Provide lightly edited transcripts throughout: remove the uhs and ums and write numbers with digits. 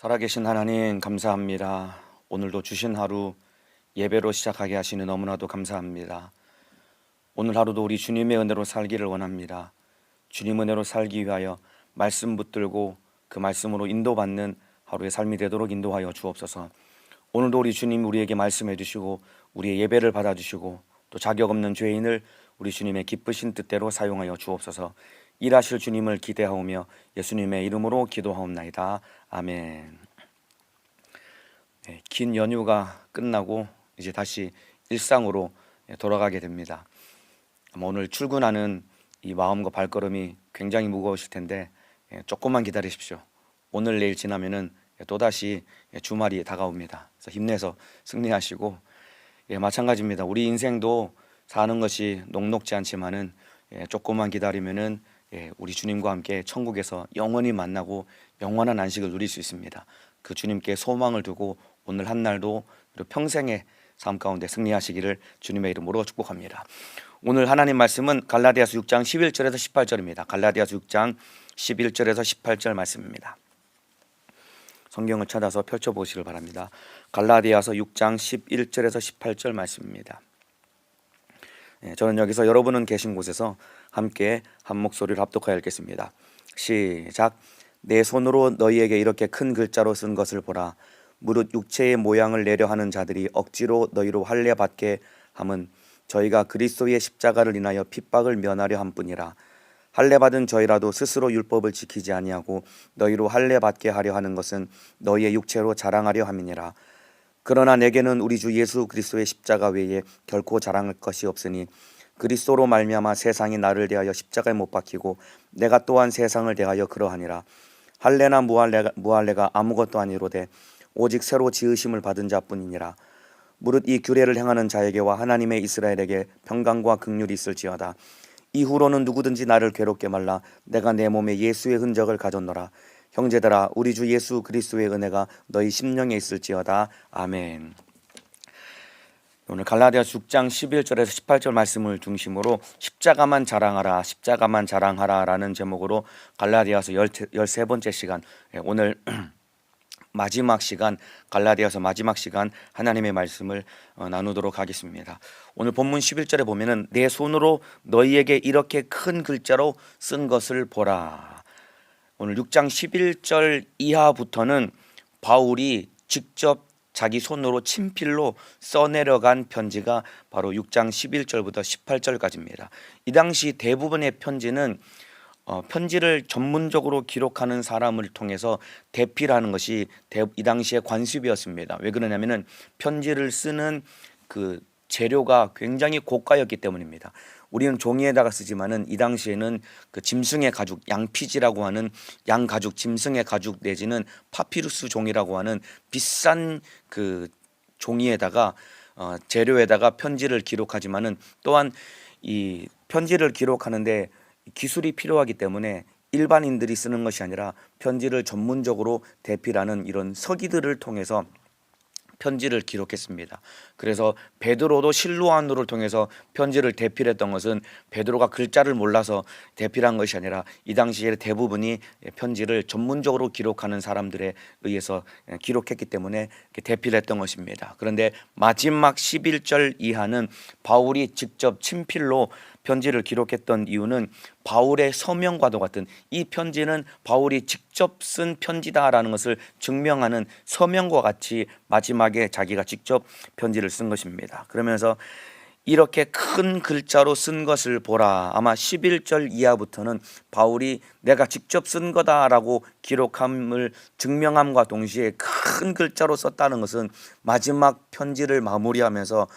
살아계신 하나님 감사합니다. 오늘도 주신 하루 예배로 시작하게 하시니 너무나도 감사합니다. 오늘 하루도 우리 주님의 은혜로 살기를 원합니다. 주님 은혜로 살기 위하여 말씀 붙들고 그 말씀으로 인도받는 하루의 삶이 되도록 인도하여 주옵소서. 오늘도 우리 주님 우리에게 말씀해 주시고 우리의 예배를 받아주시고 또 자격 없는 죄인을 우리 주님의 기쁘신 뜻대로 사용하여 주옵소서. 일하실 주님을 기대하오며 예수님의 이름으로 기도하옵나이다. 아멘. 긴 연휴가 끝나고 이제 다시 일상으로 돌아가게 됩니다. 오늘 출근하는 이 마음과 발걸음이 굉장히 무거우실 텐데 조금만 기다리십시오. 오늘 내일 지나면은 또다시 주말이 다가옵니다. 그래서 힘내서 승리하시고, 마찬가지입니다. 우리 인생도 사는 것이 녹록지 않지만은 조금만 기다리면은 우리 주님과 함께 천국에서 영원히 만나고 영원한 안식을 누릴 수 있습니다. 그 주님께 소망을 두고 오늘 한 날도 그리고 평생의 삶 가운데 승리하시기를 주님의 이름으로 축복합니다. 오늘 하나님 말씀은 갈라디아서 6장 11절에서 18절입니다. 갈라디아서 6장 11절에서 18절 말씀입니다. 성경을 찾아서 펼쳐보시길 바랍니다. 갈라디아서 6장 11절에서 18절 말씀입니다. 저는 여기서 여러분은 계신 곳에서 함께 한 목소리를 합독하여 읽겠습니다. 시작. 내 손으로 너희에게 이렇게 큰 글자로 쓴 것을 보라. 무릇 육체의 모양을 내려 하는 자들이 억지로 너희로 할례 받게 함은 저희가 그리스도의 십자가를 인하여 핍박을 면하려 함뿐이라. 할례 받은 저희라도 스스로 율법을 지키지 아니하고 너희로 할례 받게 하려 하는 것은 너희의 육체로 자랑하려 함이니라. 그러나 내게는 우리 주 예수 그리스도의 십자가 외에 결코 자랑할 것이 없으니 그리스도로 말미암아 세상이 나를 대하여 십자가에 못 박히고 내가 또한 세상을 대하여 그러하니라. 할례나 무할례가 아무것도 아니로되 오직 새로 지으심을 받은 자뿐이니라. 무릇 이 규례를 행하는 자에게와 하나님의 이스라엘에게 평강과 긍휼이 있을지어다. 이후로는 누구든지 나를 괴롭게 말라. 내가 내 몸에 예수의 흔적을 가졌노라. 형제들아, 우리 주 예수 그리스도의 은혜가 너희 심령에 있을지어다. 아멘. 오늘 갈라디아서 6장 11절에서 18절 말씀을 중심으로 십자가만 자랑하라, 십자가만 자랑하라 라는 제목으로 갈라디아서 13번째 시간, 오늘 마지막 시간, 갈라디아서 마지막 시간 하나님의 말씀을 나누도록 하겠습니다. 오늘 본문 11절에 보면은 내 손으로 너희에게 이렇게 큰 글자로 쓴 것을 보라. 오늘 6장 11절 이하부터는 바울이 직접 자기 손으로 친필로 써내려간 편지가 바로 6장 11절부터 18절까지입니다. 이 당시 대부분의 편지는 편지를 전문적으로 기록하는 사람을 통해서 대필하는 것이 이 당시의 관습이었습니다. 왜 그러냐면은 편지를 쓰는 그 재료가 굉장히 고가였기 때문입니다. 우리는 종이에다가 쓰지만은 이 당시에는 그 짐승의 가죽, 양피지라고 하는 양 가죽, 짐승의 가죽 내지는 파피루스 종이라고 하는 비싼 그 종이에다가 재료에다가 편지를 기록하지만은 또한 이 편지를 기록하는데 기술이 필요하기 때문에 일반인들이 쓰는 것이 아니라 편지를 전문적으로 대필하는 이런 서기들을 통해서 편지를 기록했습니다. 그래서 베드로도 실로아노를 통해서 편지를 대필했던 것은 베드로가 글자를 몰라서 대필한 것이 아니라 이 당시에 대부분이 편지를 전문적으로 기록하는 사람들에 의해서 기록했기 때문에 대필했던 것입니다. 그런데 마지막 11절 이하는 바울이 직접 친필로 편지를 기록했던 이유는 바울의 서명과도 같은, 이 편지는 바울이 직접 쓴 편지다라는 것을 증명하는 서명과 같이 마지막에 자기가 직접 편지를 쓴 것입니다. 그러면서 이렇게 큰 글자로 쓴 것을 보라. 아마 11절 이하부터는 바울이 내가 직접 쓴 거다라고 기록함을 증명함과 동시에 큰 글자로 썼다는 것은 마지막 편지를 마무리하면서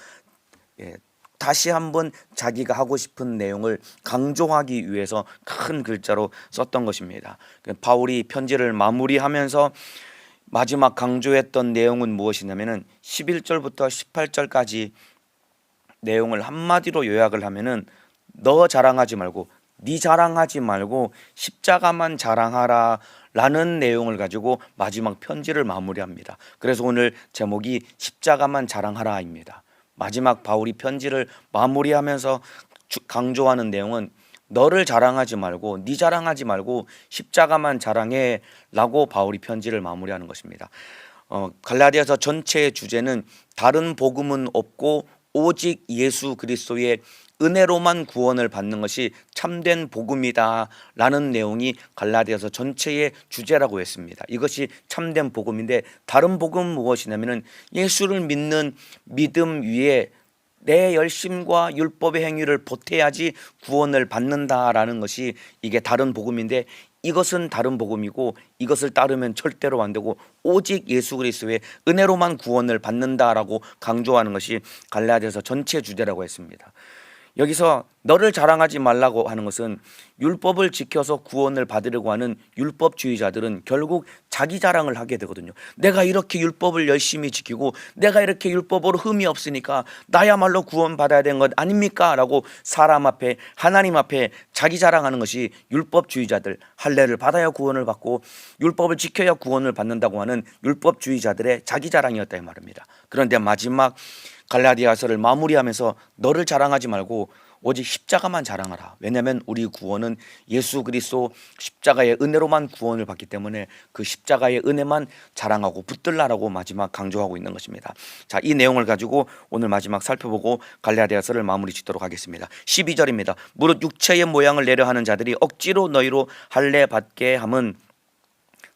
다시 한번 자기가 하고 싶은 내용을 강조하기 위해서 큰 글자로 썼던 것입니다. 바울이 편지를 마무리하면서 마지막 강조했던 내용은 무엇이냐면은 11절부터 18절까지 내용을 한마디로 요약을 하면은 너 자랑하지 말고, 네 자랑하지 말고 십자가만 자랑하라 라는 내용을 가지고 마지막 편지를 마무리합니다. 그래서 오늘 제목이 십자가만 자랑하라입니다. 마지막 바울이 편지를 마무리하면서 강조하는 내용은 너를 자랑하지 말고 네 자랑하지 말고 십자가만 자랑해라고 바울이 편지를 마무리하는 것입니다. 갈라디아서 전체의 주제는 다른 복음은 없고 오직 예수 그리스도의 은혜로만 구원을 받는 것이 참된 복음이다라는 내용이 갈라디아서 전체의 주제라고 했습니다. 이것이 참된 복음인데 다른 복음은 무엇이냐면은 예수를 믿는 믿음 위에 내 열심과 율법의 행위를 보태야지 구원을 받는다라는 것이 이게 다른 복음인데, 이것은 다른 복음이고 이것을 따르면 절대로 안 되고 오직 예수 그리스도의 은혜로만 구원을 받는다라고 강조하는 것이 갈라디아서 전체 주제라고 했습니다. 여기서 너를 자랑하지 말라고 하는 것은 율법을 지켜서 구원을 받으려고 하는 율법주의자들은 결국 자기 자랑을 하게 되거든요. 내가 이렇게 율법을 열심히 지키고 내가 이렇게 율법으로 흠이 없으니까 나야말로 구원받아야 되는 것 아닙니까? 라고 사람 앞에 하나님 앞에 자기 자랑하는 것이 율법주의자들, 할례를 받아야 구원을 받고 율법을 지켜야 구원을 받는다고 하는 율법주의자들의 자기 자랑이었다 이 말입니다. 그런데 마지막 갈라디아서를 마무리하면서 너를 자랑하지 말고 오직 십자가만 자랑하라. 왜냐하면 우리 구원은 예수 그리스도 십자가의 은혜로만 구원을 받기 때문에 그 십자가의 은혜만 자랑하고 붙들라라고 마지막 강조하고 있는 것입니다. 자, 이 내용을 가지고 오늘 마지막 살펴보고 갈라디아서를 마무리 짓도록 하겠습니다. 12절입니다. 무릇 육체의 모양을 내려 하는 자들이 억지로 너희로 할례 받게 함은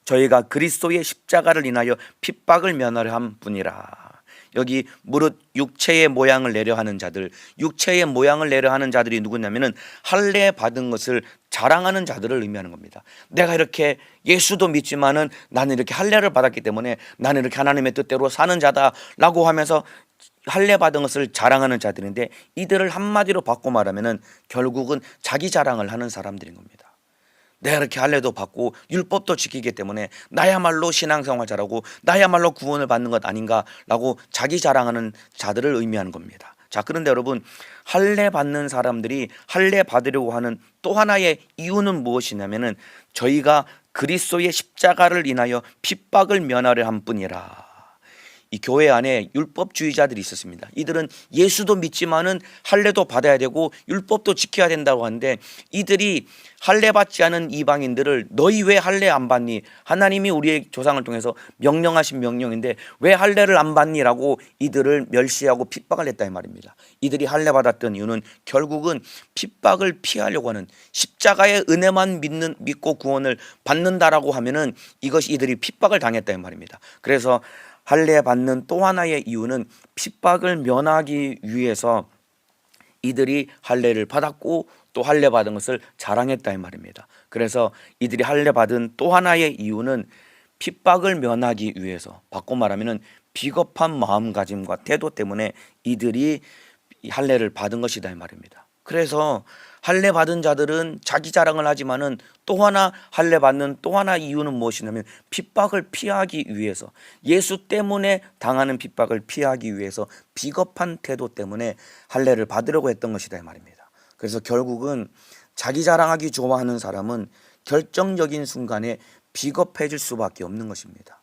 저희가 그리스도의 십자가를 인하여 핍박을 면하려 함 뿐이라. 여기 무릇 육체의 모양을 내려 하는 자들, 육체의 모양을 내려 하는 자들이 누구냐면은 할례 받은 것을 자랑하는 자들을 의미하는 겁니다. 내가 이렇게 예수도 믿지만은 나는 이렇게 할례를 받았기 때문에 나는 이렇게 하나님의 뜻대로 사는 자다라고 하면서 할례 받은 것을 자랑하는 자들인데, 이들을 한마디로 바꿔 말하면은 결국은 자기 자랑을 하는 사람들인 겁니다. 내가 이렇게 할례도 받고 율법도 지키기 때문에 나야말로 신앙생활 잘하고 나야말로 구원을 받는 것 아닌가라고 자기 자랑하는 자들을 의미하는 겁니다. 자, 그런데 여러분, 할례 받는 사람들이 할례 받으려고 하는 또 하나의 이유는 무엇이냐면은 저희가 그리스도의 십자가를 인하여 핍박을 면하려 한 뿐이라. 이 교회 안에 율법주의자들이 있었습니다. 이들은 예수도 믿지만은 할례도 받아야 되고 율법도 지켜야 된다고 하는데, 이들이 할례 받지 않은 이방인들을 너희 왜 할례 안 받니? 하나님이 우리의 조상을 통해서 명령하신 명령인데 왜 할례를 안 받니라고 이들을 멸시하고 핍박을 했다 이 말입니다. 이들이 할례 받았던 이유는 결국은 핍박을 피하려고 하는, 십자가의 은혜만 믿고 구원을 받는다라고 하면은 이것이 이들이 핍박을 당했다 이 말입니다. 그래서 할례 받는 또 하나의 이유는 핍박을 면하기 위해서 이들이 할례를 받았고 또 할례 받은 것을 자랑했다 이 말입니다. 그래서 이들이 할례 받은 또 하나의 이유는 핍박을 면하기 위해서, 바꿔 말하면은 비겁한 마음가짐과 태도 때문에 이들이 할례를 받은 것이다 이 말입니다. 그래서 할례 받은 자들은 자기 자랑을 하지만은 또 하나 할례 받는 또 하나 이유는 무엇이냐면 핍박을 피하기 위해서, 예수 때문에 당하는 핍박을 피하기 위해서 비겁한 태도 때문에 할례를 받으려고 했던 것이다 이 말입니다. 그래서 결국은 자기 자랑하기 좋아하는 사람은 결정적인 순간에 비겁해질 수밖에 없는 것입니다.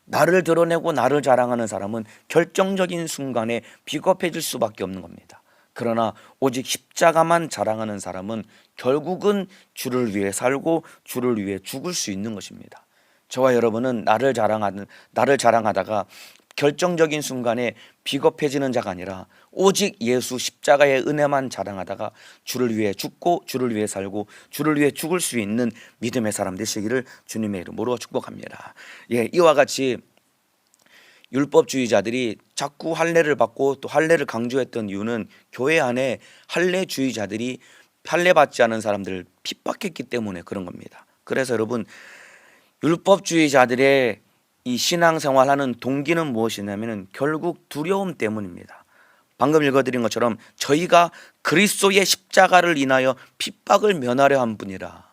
나를 드러내고 나를 자랑하는 사람은 결정적인 순간에 비겁해질 수밖에 없는 겁니다. 그러나 오직 십자가만 자랑하는 사람은 결국은 주를 위해 살고 주를 위해 죽을 수 있는 것입니다. 저와 여러분은 나를 자랑하다가 결정적인 순간에 비겁해지는 자가 아니라 오직 예수 십자가의 은혜만 자랑하다가 주를 위해 죽고 주를 위해 살고 주를 위해 죽을 수 있는 믿음의 사람 되시기를 주님의 이름으로 축복합니다. 이와 같이 율법주의자들이 자꾸 할례를 받고 또 할례를 강조했던 이유는 교회 안에 할례주의자들이 할례 받지 않은 사람들을 핍박했기 때문에 그런 겁니다. 그래서 여러분, 율법주의자들의 이 신앙생활하는 동기는 무엇이냐면 결국 두려움 때문입니다. 방금 읽어드린 것처럼 저희가 그리스도의 십자가를 인하여 핍박을 면하려 한 분이라.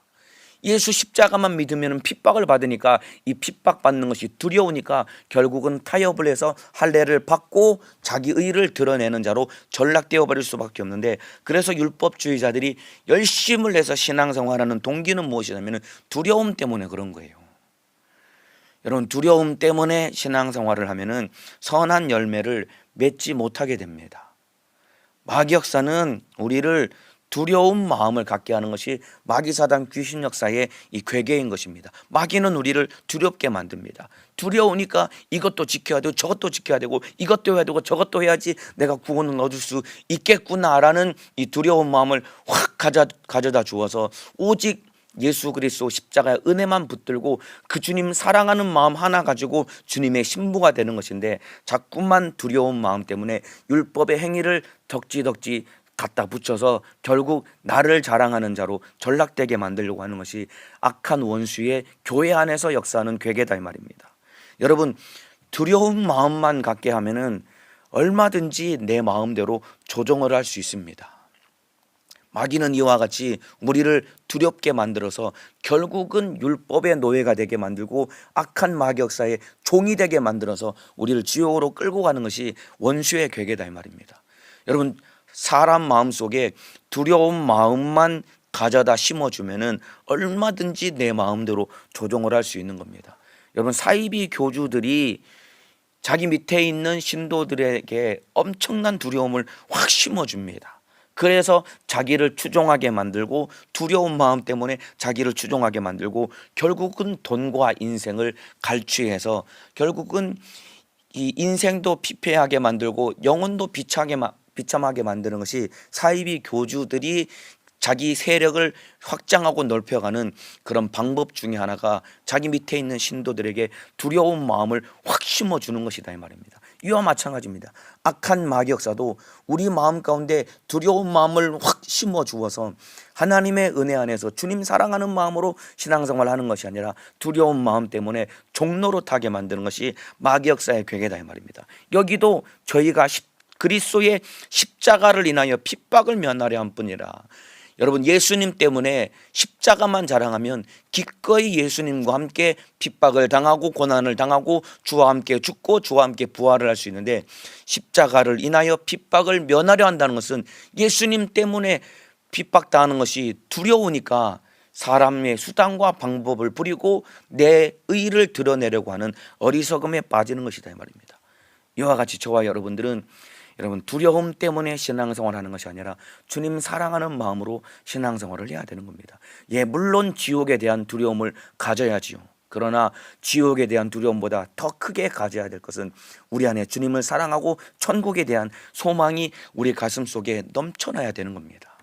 예수 십자가만 믿으면 핍박을 받으니까 이 핍박받는 것이 두려우니까 결국은 타협을 해서 할례를 받고 자기 의를 드러내는 자로 전락되어 버릴 수밖에 없는데, 그래서 율법주의자들이 열심을 내서 신앙생활하는 동기는 무엇이냐면 두려움 때문에 그런 거예요. 여러분, 두려움 때문에 신앙생활을 하면은 선한 열매를 맺지 못하게 됩니다. 마귀 역사는 우리를 두려운 마음을 갖게 하는 것이 마귀사단 귀신 역사의 이 괴계인 것입니다. 마귀는 우리를 두렵게 만듭니다. 두려우니까 이것도 지켜야 되고 저것도 지켜야 되고 이것도 해야 되고 저것도 해야지 내가 구원을 얻을 수 있겠구나라는 이 두려운 마음을 확 가져다 주어서 오직 예수 그리스도 십자가의 은혜만 붙들고 그 주님 사랑하는 마음 하나 가지고 주님의 신부가 되는 것인데, 자꾸만 두려운 마음 때문에 율법의 행위를 덕지덕지 갖다 붙여서 결국 나를 자랑하는 자로 전락되게 만들려고 하는 것이 악한 원수의 교회 안에서 역사하는 괴계다 이 말입니다. 여러분, 두려운 마음만 갖게 하면은 얼마든지 내 마음대로 조정을 할 수 있습니다. 마귀는 이와 같이 우리를 두렵게 만들어서 결국은 율법의 노예가 되게 만들고 악한 마귀 역사의 종이 되게 만들어서 우리를 지옥으로 끌고 가는 것이 원수의 괴계다 이 말입니다. 여러분, 사람 마음속에 두려운 마음만 가져다 심어주면은 얼마든지 내 마음대로 조정을 할 수 있는 겁니다. 여러분, 사이비 교주들이 자기 밑에 있는 신도들에게 엄청난 두려움을 확 심어줍니다. 그래서 자기를 추종하게 만들고 두려운 마음 때문에 자기를 추종하게 만들고 결국은 돈과 인생을 갈취해서 결국은 이 인생도 피폐하게 만들고 영혼도 비참하게 만드는 것이 사이비 교주들이 자기 세력을 확장하고 넓혀가는 그런 방법 중에 하나가 자기 밑에 있는 신도들에게 두려운 마음을 확 심어주는 것이다 이 말입니다. 이와 마찬가지입니다. 악한 마귀 역사도 우리 마음 가운데 두려운 마음을 확 심어주어서 하나님의 은혜 안에서 주님 사랑하는 마음으로 신앙생활을 하는 것이 아니라 두려운 마음 때문에 종노릇하게 만드는 것이 마귀 역사의 괴계다 이 말입니다. 여기도 저희가 그리스도의 십자가를 인하여 핍박을 면하려 한 뿐이라. 여러분, 예수님 때문에 십자가만 자랑하면 기꺼이 예수님과 함께 핍박을 당하고 고난을 당하고 주와 함께 죽고 주와 함께 부활을 할 수 있는데, 십자가를 인하여 핍박을 면하려 한다는 것은 예수님 때문에 핍박당하는 것이 두려우니까 사람의 수단과 방법을 부리고 내 의를 드러내려고 하는 어리석음에 빠지는 것이다 이 말입니다. 이와 같이 저와 여러분들은 두려움 때문에 신앙생활을 하는 것이 아니라 주님 사랑하는 마음으로 신앙생활을 해야 되는 겁니다. 물론 지옥에 대한 두려움을 가져야지요. 그러나 지옥에 대한 두려움보다 더 크게 가져야 될 것은 우리 안에 주님을 사랑하고 천국에 대한 소망이 우리 가슴 속에 넘쳐나야 되는 겁니다.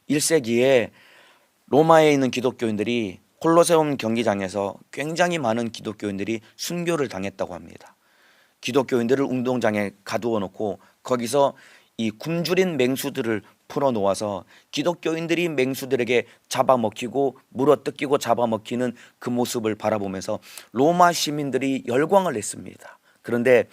1세기에 로마에 있는 기독교인들이 콜로세움 경기장에서 굉장히 많은 기독교인들이 순교를 당했다고 합니다. 기독교인들을 운동장에 가두어 놓고 거기서 이 굶주린 맹수들을 풀어놓아서 기독교인들이 맹수들에게 잡아먹히고 물어뜯기고 잡아먹히는 그 모습을 바라보면서 로마 시민들이 열광을 했습니다. 그런데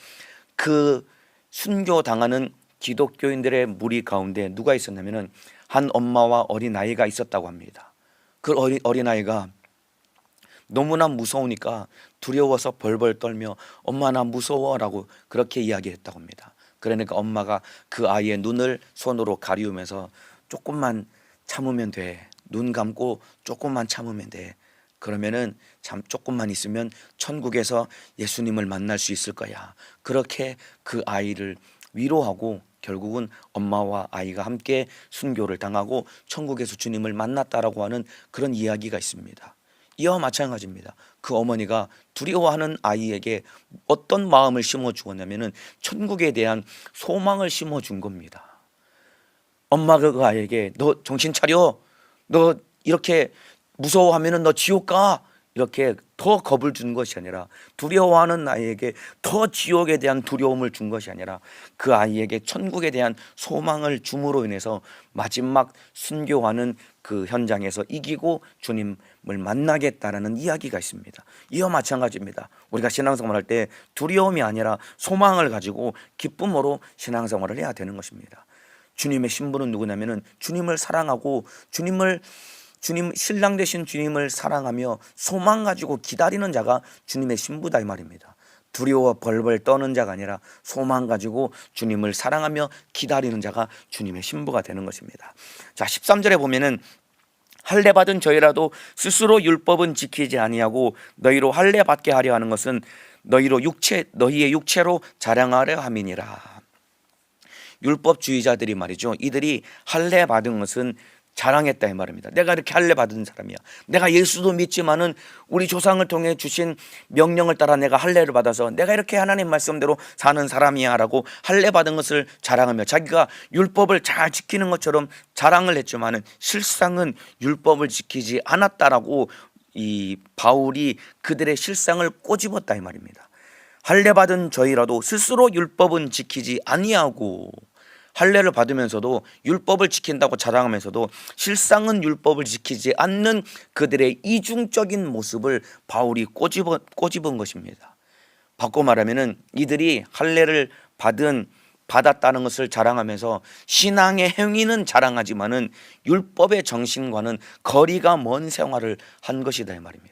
그 순교당하는 기독교인들의 무리 가운데 누가 있었냐면 한 엄마와 어린아이가 있었다고 합니다. 그 어린아이가 너무나 무서우니까 두려워서 벌벌 떨며 엄마 나 무서워라고 그렇게 이야기했다고 합니다. 그러니까 엄마가 그 아이의 눈을 손으로 가리우면서 조금만 참으면 돼. 눈 감고 조금만 참으면 돼. 그러면은 참 조금만 있으면 천국에서 예수님을 만날 수 있을 거야. 그렇게 그 아이를 위로하고 결국은 엄마와 아이가 함께 순교를 당하고 천국에서 주님을 만났다라고 하는 그런 이야기가 있습니다. 이와 마찬가지입니다. 그 어머니가 두려워하는 아이에게 어떤 마음을 심어주었냐면은 천국에 대한 소망을 심어준 겁니다. 엄마가 그 아이에게 너 정신 차려, 너 이렇게 무서워하면은 너 지옥 가, 이렇게 더 겁을 준 것이 아니라 두려워하는 아이에게 더 지옥에 대한 두려움을 준 것이 아니라 그 아이에게 천국에 대한 소망을 줌으로 인해서 마지막 순교하는 그 현장에서 이기고 주님을 만나겠다라는 이야기가 있습니다. 이와 마찬가지입니다. 우리가 신앙생활을 할 때 두려움이 아니라 소망을 가지고 기쁨으로 신앙생활을 해야 되는 것입니다. 주님의 신부는 누구냐면은 주님을 사랑하고 신랑 되신 주님을 사랑하며 소망 가지고 기다리는 자가 주님의 신부다 이 말입니다. 두려워 벌벌 떠는 자가 아니라 소망 가지고 주님을 사랑하며 기다리는 자가 주님의 신부가 되는 것입니다. 자, 13절에 보면은 할례 받은 저희라도 스스로 율법은 지키지 아니하고 너희로 할례 받게 하려 하는 것은 너희의 육체로 자랑하려 함이니라. 율법주의자들이 말이죠, 이들이 할례 받은 것은 자랑했다 이 말입니다. 내가 이렇게 할례 받은 사람이야. 내가 예수도 믿지만은 우리 조상을 통해 주신 명령을 따라 내가 할례를 받아서 내가 이렇게 하나님 말씀대로 사는 사람이야 라고 할례 받은 것을 자랑하며 자기가 율법을 잘 지키는 것처럼 자랑을 했지만은 실상은 율법을 지키지 않았다라고 이 바울이 그들의 실상을 꼬집었다 이 말입니다. 할례 받은 저희라도 스스로 율법은 지키지 아니하고, 할례를 받으면서도 율법을 지킨다고 자랑하면서도 실상은 율법을 지키지 않는 그들의 이중적인 모습을 바울이 꼬집은 것입니다. 바꿔 말하면은 이들이 할례를 받았다는 것을 자랑하면서 신앙의 행위는 자랑하지만은 율법의 정신과는 거리가 먼 생활을 한 것이다 이 말입니다.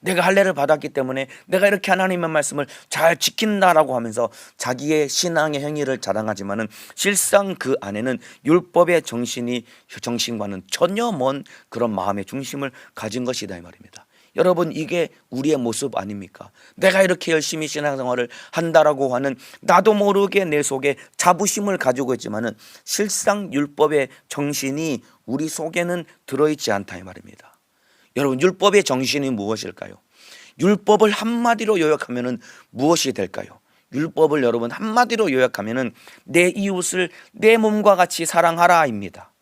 내가 할례를 받았기 때문에 내가 이렇게 하나님의 말씀을 잘 지킨다라고 하면서 자기의 신앙의 행위를 자랑하지만은 실상 그 안에는 율법의 정신과는 전혀 먼 그런 마음의 중심을 가진 것이다 이 말입니다. 여러분, 이게 우리의 모습 아닙니까? 내가 이렇게 열심히 신앙생활을 한다라고 하는 나도 모르게 내 속에 자부심을 가지고 있지만은 실상 율법의 정신이 우리 속에는 들어있지 않다 이 말입니다. 여러분, 율법의 정신이 무엇일까요? 율법을 한마디로 요약하면 무엇이 될까요? 율법을 여러분 한마디로 요약하면 내 이웃을 내 몸과 같이 사랑하라입니다.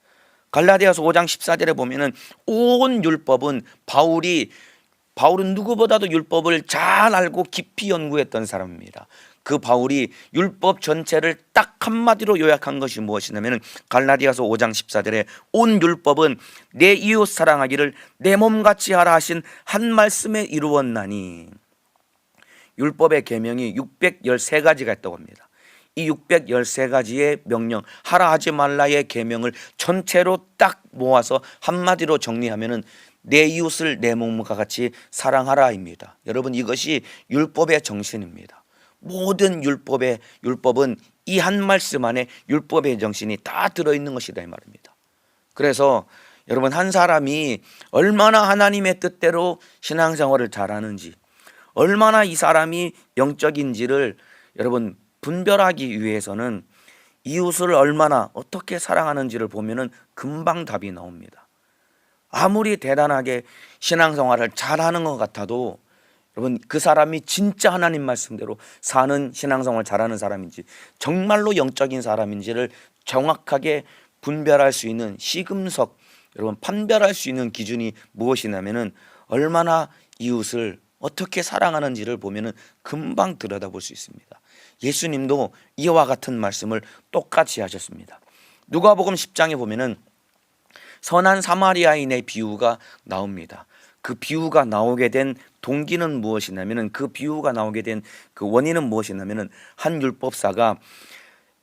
갈라디아서 5장 14절에 보면 온 율법은 바울은 누구보다도 율법을 잘 알고 깊이 연구했던 사람입니다. 그 바울이 율법 전체를 딱 한마디로 요약한 것이 무엇이냐면 갈라디아서 5장 14절에 온 율법은 내 이웃 사랑하기를 내 몸같이 하라 하신 한 말씀에 이루었나니, 율법의 계명이 613가지가 있다고 합니다. 이 613가지의 명령, 하라 하지 말라의 계명을 전체로 딱 모아서 한마디로 정리하면은 내 이웃을 내 몸과 같이 사랑하라입니다. 여러분, 이것이 율법의 정신입니다. 모든 율법은 이 한 말씀 안에 율법의 정신이 다 들어있는 것이다 이 말입니다. 그래서 여러분, 한 사람이 얼마나 하나님의 뜻대로 신앙생활을 잘하는지, 얼마나 이 사람이 영적인지를 여러분 분별하기 위해서는 이웃을 얼마나 어떻게 사랑하는지를 보면은 금방 답이 나옵니다. 아무리 대단하게 신앙생활을 잘하는 것 같아도 여러분, 그 사람이 진짜 하나님 말씀대로 사는 신앙생활 잘하는 사람인지 정말로 영적인 사람인지를 정확하게 분별할 수 있는 시금석, 여러분 판별할 수 있는 기준이 무엇이냐면은 얼마나 이웃을 어떻게 사랑하는지를 보면은 금방 들여다볼 수 있습니다. 예수님도 이와 같은 말씀을 똑같이 하셨습니다. 누가복음 10장에 보면은 선한 사마리아인의 비유가 나옵니다. 그 비유가 나오게 된 동기는 무엇이냐면은, 그 비유가 나오게 된 그 원인은 무엇이냐면은 한 율법사가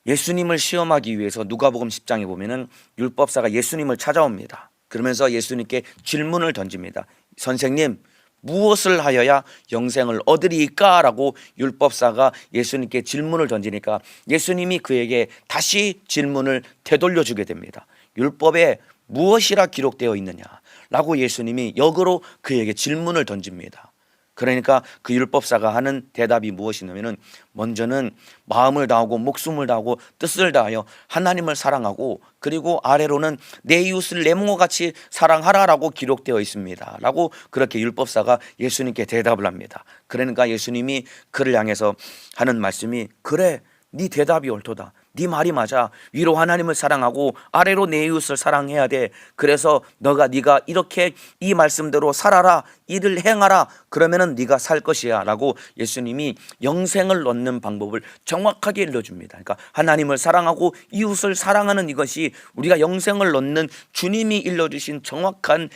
예수님을 시험하기 위해서 누가복음 10장에 보면은 율법사가 예수님을 찾아옵니다. 그러면서 예수님께 질문을 던집니다. 선생님, 무엇을 하여야 영생을 얻으리까? 라고 율법사가 예수님께 질문을 던지니까 예수님이 그에게 다시 질문을 되돌려 주게 됩니다. 율법에 무엇이라 기록되어 있느냐 라고 예수님이 역으로 그에게 질문을 던집니다. 그러니까 그 율법사가 하는 대답이 무엇이냐면 먼저는 마음을 다하고 목숨을 다하고 뜻을 다하여 하나님을 사랑하고, 그리고 아래로는 내 이웃을 내 몸과 같이 사랑하라라고 기록되어 있습니다 라고 그렇게 율법사가 예수님께 대답을 합니다. 그러니까 예수님이 그를 향해서 하는 말씀이, 그래, 네 대답이 옳도다. 네 말이 맞아. 위로 하나님을 사랑하고 아래로 내 이웃을 사랑해야 돼. 그래서 네가 이렇게 이 말씀대로 살아라, 이를 행하라, 그러면은 네가 살 것이야 라고 예수님이 영생을 얻는 방법을 정확하게 일러줍니다. 그러니까 하나님을 사랑하고 이웃을 사랑하는 이것이 우리가 영생을 얻는 주님이 일러주신 정확한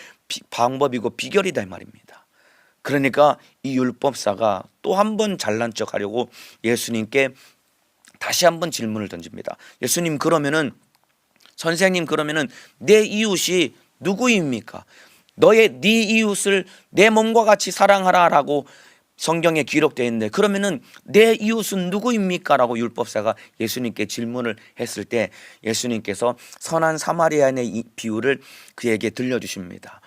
방법이고 비결이다 이 말입니다. 그러니까 이 율법사가 또 한 번 잘난 척 하려고 예수님께 다시 한번 질문을 던집니다. 예수님, 선생님, 그러면은 내 이웃이 누구입니까? 네 이웃을 내 몸과 같이 사랑하라라고 성경에 기록되어 있는데 그러면은 내 이웃은 누구입니까? 라고 율법사가 예수님께 질문을 했을 때 예수님께서 선한 사마리아인의 이 비유를 그에게 들려주십니다.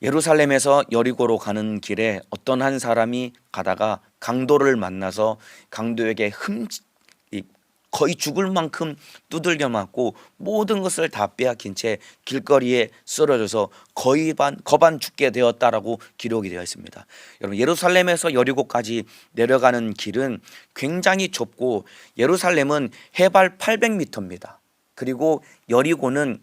예루살렘에서 여리고로 가는 길에 어떤 한 사람이 가다가 강도를 만나서 강도에게 거의 죽을 만큼 두들겨 맞고 모든 것을 다 빼앗긴 채 길거리에 쓰러져서 거의 거반 죽게 되었다라고 기록이 되어 있습니다. 여러분, 예루살렘에서 여리고까지 내려가는 길은 굉장히 좁고 예루살렘은 해발 800m입니다. 그리고 여리고는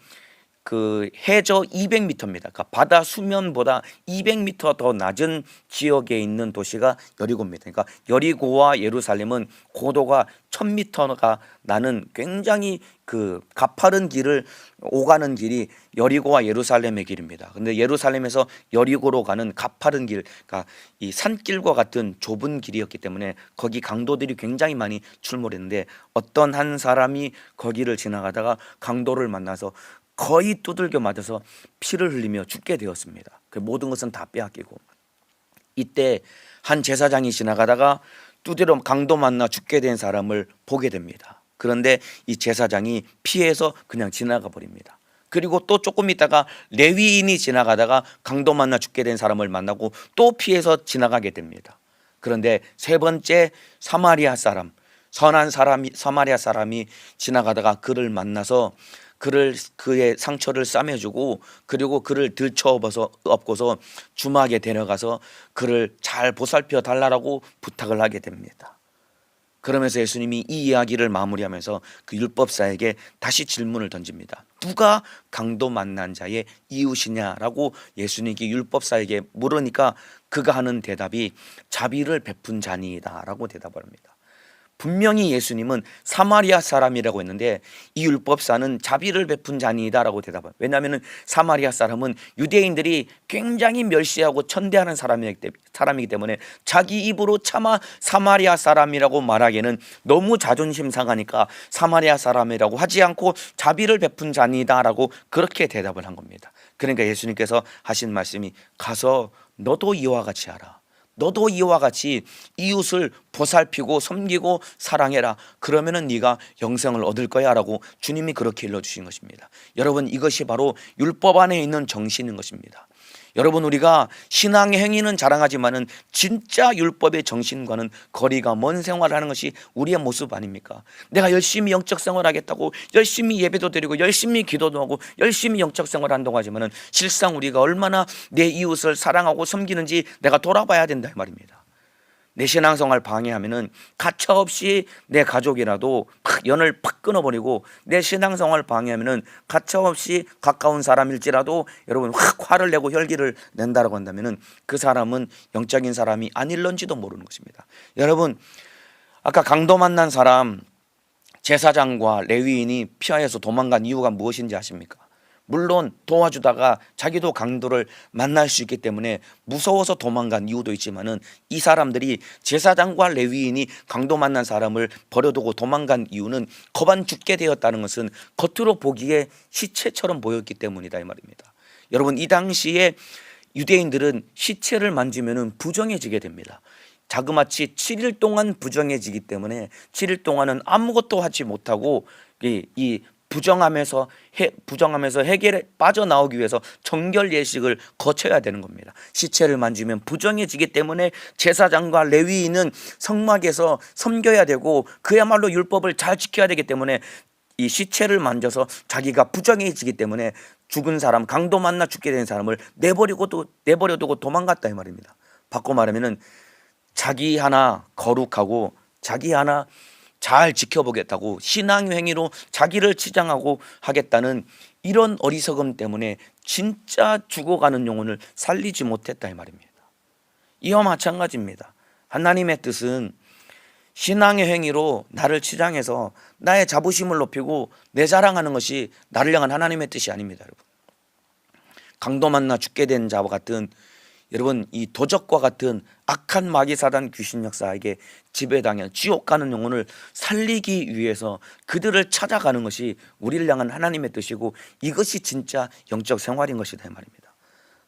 그 해저 200m입니다. 그러니까 바다 수면보다 200m 더 낮은 지역에 있는 도시가 여리고입니다. 그러니까 여리고와 예루살렘은 고도가 1000m가 나는 굉장히 그 가파른 길을 오가는 길이 여리고와 예루살렘의 길입니다. 근데 예루살렘에서 여리고로 가는 가파른 길, 그러니까 이 산길과 같은 좁은 길이었기 때문에 거기 강도들이 굉장히 많이 출몰했는데 어떤 한 사람이 거기를 지나가다가 강도를 만나서 거의 두들겨 맞아서 피를 흘리며 죽게 되었습니다. 그 모든 것은 다 빼앗기고, 이때 한 제사장이 지나가다가 두드려 강도 만나 죽게 된 사람을 보게 됩니다. 그런데 이 제사장이 피해서 그냥 지나가 버립니다. 그리고 또 조금 있다가 레위인이 지나가다가 강도 만나 죽게 된 사람을 만나고 또 피해서 지나가게 됩니다. 그런데 세 번째 사마리아 사람, 선한 사람이, 사마리아 사람이 지나가다가 그를 만나서 그의 상처를 싸매주고 그리고 그를 들쳐업고서 주막에 데려가서 그를 잘 보살펴 달라고 부탁을 하게 됩니다. 그러면서 예수님이 이 이야기를 마무리하면서 그 율법사에게 다시 질문을 던집니다. 누가 강도 만난 자의 이웃이냐라고 예수님이 율법사에게 물으니까 그가 하는 대답이 자비를 베푼 자니이다라고 대답을 합니다. 분명히 예수님은 사마리아 사람이라고 했는데 이 율법사는 자비를 베푼 자니이다라고 대답해요. 왜냐하면 사마리아 사람은 유대인들이 굉장히 멸시하고 천대하는 사람이기 때문에 자기 입으로 차마 사마리아 사람이라고 말하기에는 너무 자존심 상하니까 사마리아 사람이라고 하지 않고 자비를 베푼 자니이다라고 그렇게 대답을 한 겁니다. 그러니까 예수님께서 하신 말씀이 가서 너도 이와 같이 하라. 너도 이와 같이 이웃을 보살피고 섬기고 사랑해라. 그러면은 네가 영생을 얻을 거야 라고 주님이 그렇게 일러주신 것입니다. 여러분, 이것이 바로 율법 안에 있는 정신인 것입니다. 여러분, 우리가 신앙의 행위는 자랑하지만은 진짜 율법의 정신과는 거리가 먼 생활을 하는 것이 우리의 모습 아닙니까? 내가 열심히 영적 생활을 하겠다고 열심히 예배도 드리고 열심히 기도도 하고 열심히 영적 생활을 한다고 하지만은 실상 우리가 얼마나 내 이웃을 사랑하고 섬기는지 내가 돌아봐야 된다 이 말입니다. 내 신앙생활 방해하면은 가차없이 내 가족이라도 연을 팍 끊어버리고, 내 신앙생활 방해하면은 가차없이 가까운 사람일지라도 여러분 확 화를 내고 혈기를 낸다라고 한다면은 그 사람은 영적인 사람이 아닐런지도 모르는 것입니다. 여러분, 아까 강도 만난 사람 제사장과 레위인이 피하여서 도망간 이유가 무엇인지 아십니까? 물론 도와주다가 자기도 강도를 만날 수 있기 때문에 무서워서 도망간 이유도 있지만은 이 사람들이 제사장과 레위인이 강도 만난 사람을 버려두고 도망간 이유는 거반 죽게 되었다는 것은 겉으로 보기에 시체처럼 보였기 때문이다 이 말입니다. 여러분, 이 당시에 유대인들은 시체를 만지면은 부정해지게 됩니다. 자그마치 7일 동안 부정해지기 때문에 7일 동안은 아무것도 하지 못하고 이 부정하면서 해결에 빠져나오기 위해서 정결 예식을 거쳐야 되는 겁니다. 시체를 만지면 부정해지기 때문에 제사장과 레위인은 성막에서 섬겨야 되고 그야말로 율법을 잘 지켜야 되기 때문에 이 시체를 만져서 자기가 부정해지기 때문에 죽은 사람, 강도 만나 죽게 된 사람을 내버려두고 도망갔다 이 말입니다. 바꿔 말하면은 자기 하나 거룩하고 자기 하나 잘 지켜보겠다고 신앙의 행위로 자기를 치장하고 하겠다는 이런 어리석음 때문에 진짜 죽어가는 영혼을 살리지 못했다 이 말입니다. 이와 마찬가지입니다. 하나님의 뜻은 신앙의 행위로 나를 치장해서 나의 자부심을 높이고 내 자랑하는 것이 나를 향한 하나님의 뜻이 아닙니다. 여러분, 강도 만나 죽게 된 자와 같은, 여러분, 이 도적과 같은 악한 마귀 사단 귀신 역사에게 지배당한 지옥 가는 영혼을 살리기 위해서 그들을 찾아가는 것이 우리를 향한 하나님의 뜻이고 이것이 진짜 영적 생활인 것이다 이 말입니다.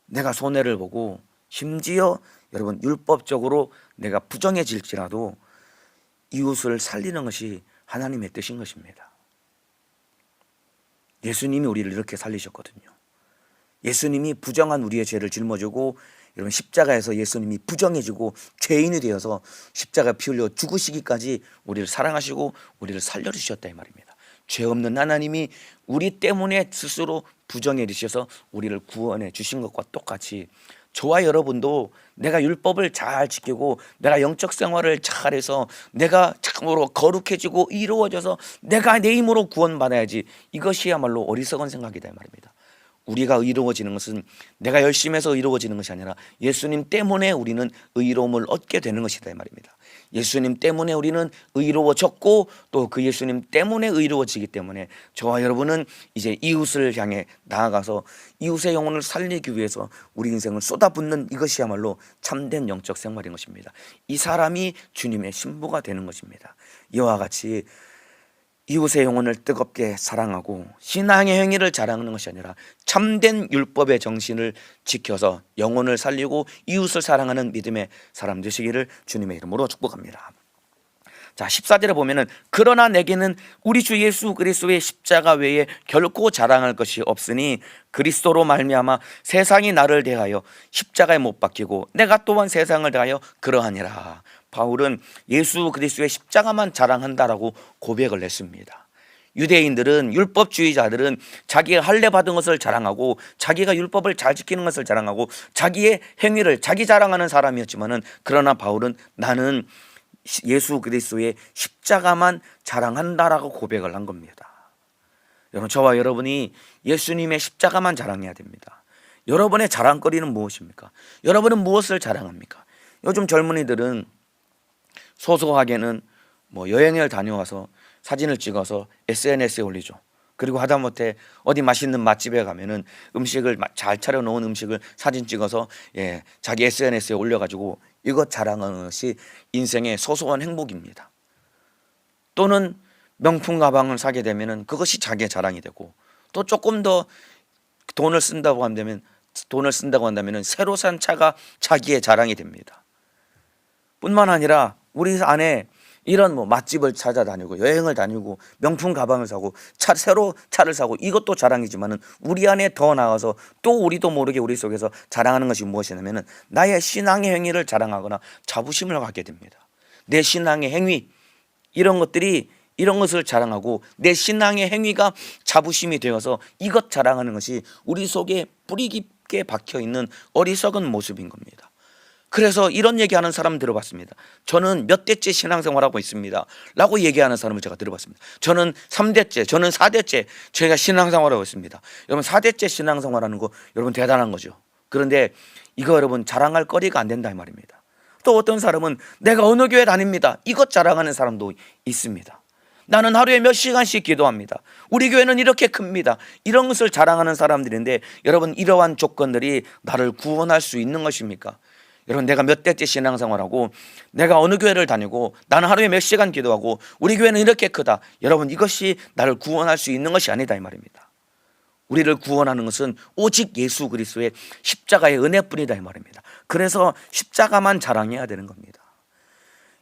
내가 손해를 보고 심지어 여러분 율법적으로 내가 부정해질지라도 이웃을 살리는 것이 하나님의 뜻인 것입니다. 예수님이 우리를 이렇게 살리셨거든요. 예수님이 부정한 우리의 죄를 짊어지고 여러분 십자가에서 예수님이 부정해지고 죄인이 되어서 십자가 피 흘려 죽으시기까지 우리를 사랑하시고 우리를 살려주셨다 이 말입니다. 죄 없는 하나님이 우리 때문에 스스로 부정해 주셔서 우리를 구원해 주신 것과 똑같이 저와 여러분도 내가 율법을 잘 지키고 내가 영적 생활을 잘해서 내가 참으로 거룩해지고 이루어져서 내가 내 힘으로 구원받아야지, 이것이야말로 어리석은 생각이다 이 말입니다. 우리가 의로워지는 것은 내가 열심히 해서 의로워지는 것이 아니라 예수님 때문에 우리는 의로움을 얻게 되는 것이다 이 말입니다. 예수님 때문에 우리는 의로워졌고 또 그 예수님 때문에 의로워지기 때문에 저와 여러분은 이제 이웃을 향해 나아가서 이웃의 영혼을 살리기 위해서 우리 인생을 쏟아붓는, 이것이야말로 참된 영적 생활인 것입니다. 이 사람이 주님의 신부가 되는 것입니다. 이와 같이 이웃의 영혼을 뜨겁게 사랑하고 신앙의 행위를 자랑하는 것이 아니라 참된 율법의 정신을 지켜서 영혼을 살리고 이웃을 사랑하는 믿음의 사람 되시기를 주님의 이름으로 축복합니다. 자, 14절에 보면은 그러나 내게는 우리 주 예수 그리스도의 십자가 외에 결코 자랑할 것이 없으니 그리스도로 말미암아 세상이 나를 대하여 십자가에 못 박히고 내가 또한 세상을 대하여 그러하니라. 바울은 예수 그리스도의 십자가만 자랑한다라고 고백을 했습니다. 유대인들은, 율법주의자들은 자기가 할례 받은 것을 자랑하고 자기가 율법을 잘 지키는 것을 자랑하고 자기의 행위를 자기 자랑하는 사람이었지만은, 그러나 바울은 나는 예수 그리스도의 십자가만 자랑한다라고 고백을 한 겁니다. 여러분, 저와 여러분이 예수님의 십자가만 자랑해야 됩니다. 여러분의 자랑거리는 무엇입니까? 여러분은 무엇을 자랑합니까? 요즘 젊은이들은 소소하게는 여행을 다녀와서 사진을 찍어서 SNS에 올리죠. 그리고 하다못해 어디 맛있는 맛집에 가면은 음식을 잘 차려놓은 음식을 사진 찍어서 자기 SNS에 올려가지고 이것 자랑하는 것이 인생의 소소한 행복입니다. 또는 명품 가방을 사게 되면은 그것이 자기의 자랑이 되고, 또 조금 더 돈을 쓴다고 한다면은 새로 산 차가 자기의 자랑이 됩니다. 뿐만 아니라 우리 안에 이런 맛집을 찾아다니고 여행을 다니고 명품 가방을 사고 새로 차를 사고, 이것도 자랑이지만은 우리 안에 더 나아가서 또 우리도 모르게 우리 속에서 자랑하는 것이 무엇이냐면은 나의 신앙의 행위를 자랑하거나 자부심을 갖게 됩니다. 내 신앙의 행위, 이런 것을 자랑하고 내 신앙의 행위가 자부심이 되어서 이것 자랑하는 것이 우리 속에 뿌리 깊게 박혀 있는 어리석은 모습인 겁니다. 그래서 이런 얘기하는 사람 들어봤습니다. 저는 몇 대째 신앙생활하고 있습니다 라고 얘기하는 사람을 제가 들어봤습니다. 저는 3대째, 저는 4대째 제가 신앙생활하고 있습니다. 여러분, 4대째 신앙생활하는 거 여러분 대단한 거죠. 그런데 이거 여러분 자랑할 거리가 안 된다 이 말입니다. 또 어떤 사람은 내가 어느 교회 다닙니다, 이것 자랑하는 사람도 있습니다. 나는 하루에 몇 시간씩 기도합니다, 우리 교회는 이렇게 큽니다, 이런 것을 자랑하는 사람들인데, 여러분 이러한 조건들이 나를 구원할 수 있는 것입니까? 여러분, 내가 몇 대째 신앙생활하고 내가 어느 교회를 다니고 나는 하루에 몇 시간 기도하고 우리 교회는 이렇게 크다, 여러분 이것이 나를 구원할 수 있는 것이 아니다 이 말입니다. 우리를 구원하는 것은 오직 예수 그리스도의 십자가의 은혜뿐이다 이 말입니다. 그래서 십자가만 자랑해야 되는 겁니다.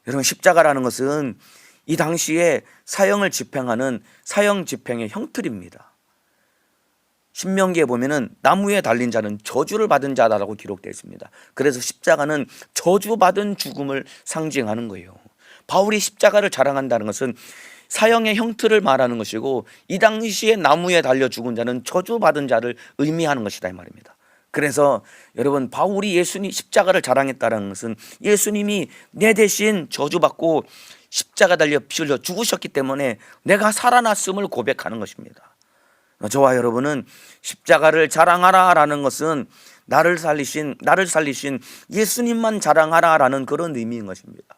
여러분, 십자가라는 것은 이 당시에 사형을 집행하는 사형 집행의 형틀입니다. 신명기에 보면은 나무에 달린 자는 저주를 받은 자다라고 기록되어 있습니다. 그래서 십자가는 저주받은 죽음을 상징하는 거예요. 바울이 십자가를 자랑한다는 것은 사형의 형틀을 말하는 것이고, 이 당시에 나무에 달려 죽은 자는 저주받은 자를 의미하는 것이다 이 말입니다. 그래서 여러분, 바울이 예수님 십자가를 자랑했다는 것은 예수님이 내 대신 저주받고 십자가 달려 피 흘려 죽으셨기 때문에 내가 살아났음을 고백하는 것입니다. 저와 여러분은 십자가를 자랑하라라는 것은 나를 살리신 예수님만 자랑하라라는 그런 의미인 것입니다.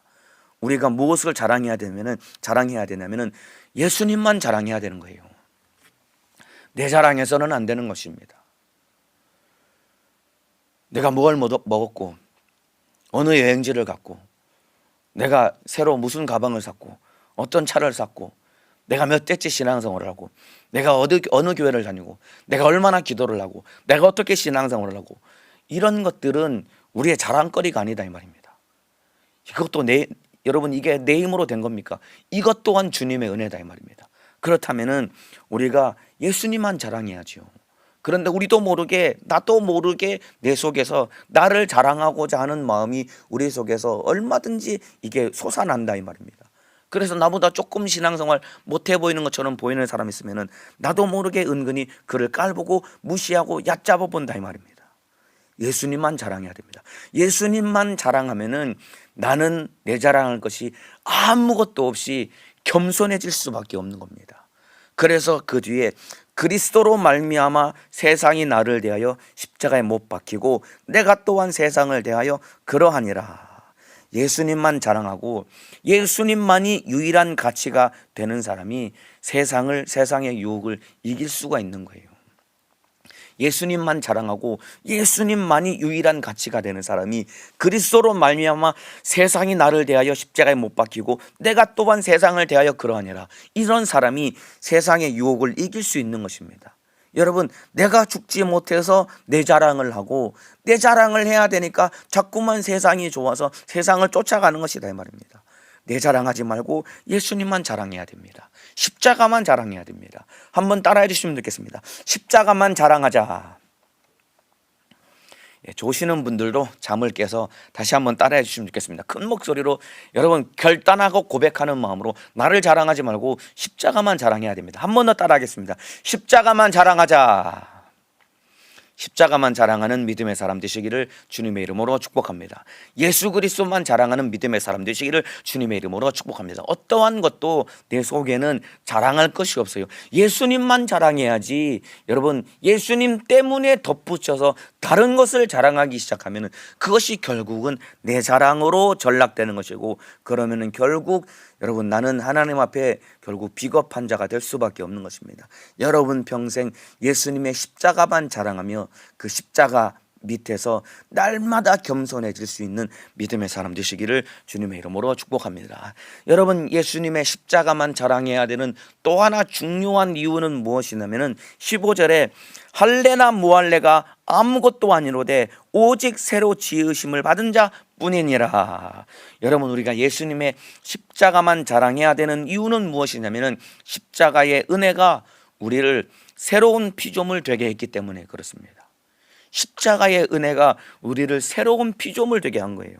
우리가 무엇을 자랑해야 되냐면은 예수님만 자랑해야 되는 거예요. 내 자랑해서는 안 되는 것입니다. 내가 뭘 먹었고 어느 여행지를 갔고 내가 새로 무슨 가방을 샀고 어떤 차를 샀고 내가 몇 대째 신앙생활을 하고 내가 어느 교회를 다니고 내가 얼마나 기도를 하고 내가 어떻게 신앙생활을 하고, 이런 것들은 우리의 자랑거리가 아니다 이 말입니다. 이것도 여러분 이게 내 힘으로 된 겁니까? 이것 또한 주님의 은혜다 이 말입니다. 그렇다면은 우리가 예수님만 자랑해야죠. 그런데 우리도 모르게, 나도 모르게 내 속에서 나를 자랑하고자 하는 마음이 우리 속에서 얼마든지 이게 솟아난다 이 말입니다. 그래서 나보다 조금 신앙생활 못해 보이는 것처럼 보이는 사람이 있으면은 나도 모르게 은근히 그를 깔보고 무시하고 얕잡아 본다 이 말입니다. 예수님만 자랑해야 됩니다. 예수님만 자랑하면은 나는 내 자랑할 것이 아무것도 없이 겸손해질 수밖에 없는 겁니다. 그래서 그 뒤에 그리스도로 말미암아 세상이 나를 대하여 십자가에 못 박히고 내가 또한 세상을 대하여 그러하니라. 예수님만 자랑하고 예수님만이 유일한 가치가 되는 사람이 세상의 유혹을 이길 수가 있는 거예요. 예수님만 자랑하고 예수님만이 유일한 가치가 되는 사람이 그리스도로 말미암아 세상이 나를 대하여 십자가에 못 박히고 내가 또한 세상을 대하여 그러하니라. 이런 사람이 세상의 유혹을 이길 수 있는 것입니다. 여러분, 내가 죽지 못해서 내 자랑을 하고 내 자랑을 해야 되니까 자꾸만 세상이 좋아서 세상을 쫓아가는 것이다 이 말입니다. 내 자랑하지 말고 예수님만 자랑해야 됩니다. 십자가만 자랑해야 됩니다. 한번 따라해 주시면 좋겠습니다. 십자가만 자랑하자. 조시는 분들도 잠을 깨서 다시 한번 따라해 주시면 좋겠습니다. 큰 목소리로 여러분 결단하고 고백하는 마음으로 나를 자랑하지 말고 십자가만 자랑해야 됩니다. 한 번 더 따라하겠습니다. 십자가만 자랑하자. 십자가만 자랑하는 믿음의 사람 되시기를 주님의 이름으로 축복합니다. 예수 그리스도만 자랑하는 믿음의 사람 되시기를 주님의 이름으로 축복합니다. 어떠한 것도 내 속에는 자랑할 것이 없어요. 예수님만 자랑해야지. 여러분, 예수님 때문에 덧붙여서 다른 것을 자랑하기 시작하면 그것이 결국은 내 자랑으로 전락되는 것이고, 그러면 결국 여러분 나는 하나님 앞에 결국 비겁한 자가 될 수밖에 없는 것입니다. 여러분 평생 예수님의 십자가만 자랑하며 그 십자가 밑에서 날마다 겸손해질 수 있는 믿음의 사람 되시기를 주님의 이름으로 축복합니다. 여러분, 예수님의 십자가만 자랑해야 되는 또 하나 중요한 이유는 무엇이냐면은 15절에 할례나 무할례가 아무것도 아니로되 오직 새로 지으심을 받은 자 뿐이니라. 여러분, 우리가 예수님의 십자가만 자랑해야 되는 이유는 무엇이냐면은 십자가의 은혜가 우리를 새로운 피조물 되게 했기 때문에 그렇습니다. 십자가의 은혜가 우리를 새로운 피조물 되게 한 거예요.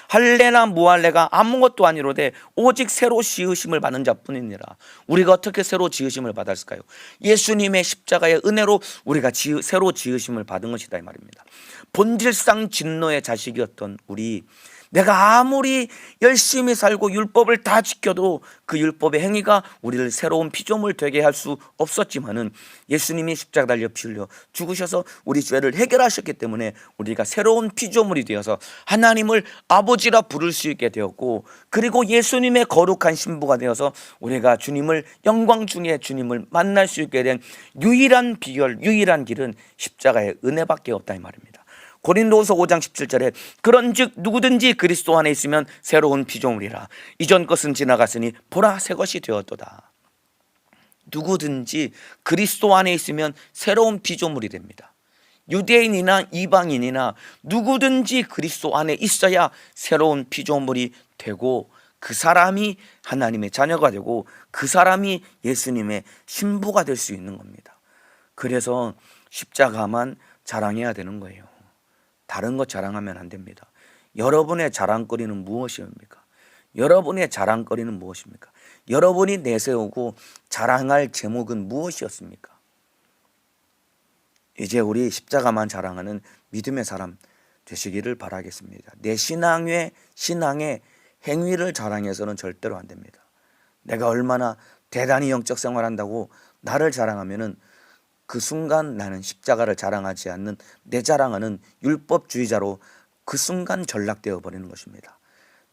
할례나 무할례가 아무것도 아니로되 오직 새로 지으심을 받는 자뿐이니라. 우리가 어떻게 새로 지으심을 받았을까요? 예수님의 십자가의 은혜로 우리가 새로 지으심을 받은 것이다 이 말입니다. 본질상 진노의 자식이었던 우리, 내가 아무리 열심히 살고 율법을 다 지켜도 그 율법의 행위가 우리를 새로운 피조물 되게 할 수 없었지만은 예수님이 십자가 달려 피 흘려 죽으셔서 우리 죄를 해결하셨기 때문에 우리가 새로운 피조물이 되어서 하나님을 아버지라 부를 수 있게 되었고, 그리고 예수님의 거룩한 신부가 되어서 우리가 주님을 영광 중에 주님을 만날 수 있게 된 유일한 비결, 유일한 길은 십자가의 은혜밖에 없다 이 말입니다. 고린도후서 5장 17절에 그런즉 누구든지 그리스도 안에 있으면 새로운 피조물이라. 이전 것은 지나갔으니 보라 새 것이 되었도다. 누구든지 그리스도 안에 있으면 새로운 피조물이 됩니다. 유대인이나 이방인이나 누구든지 그리스도 안에 있어야 새로운 피조물이 되고, 그 사람이 하나님의 자녀가 되고 그 사람이 예수님의 신부가 될 수 있는 겁니다. 그래서 십자가만 자랑해야 되는 거예요. 다른 것 자랑하면 안 됩니다. 여러분의 자랑거리는 무엇입니까? 여러분의 자랑거리는 무엇입니까? 여러분이 내세우고 자랑할 제목은 무엇이었습니까? 이제 우리 십자가만 자랑하는 믿음의 사람 되시기를 바라겠습니다. 내 신앙의 행위를 자랑해서는 절대로 안 됩니다. 내가 얼마나 대단히 영적 생활한다고 나를 자랑하면은 그 순간 나는 십자가를 자랑하지 않는, 내 자랑하는 율법주의자로 그 순간 전락되어 버리는 것입니다.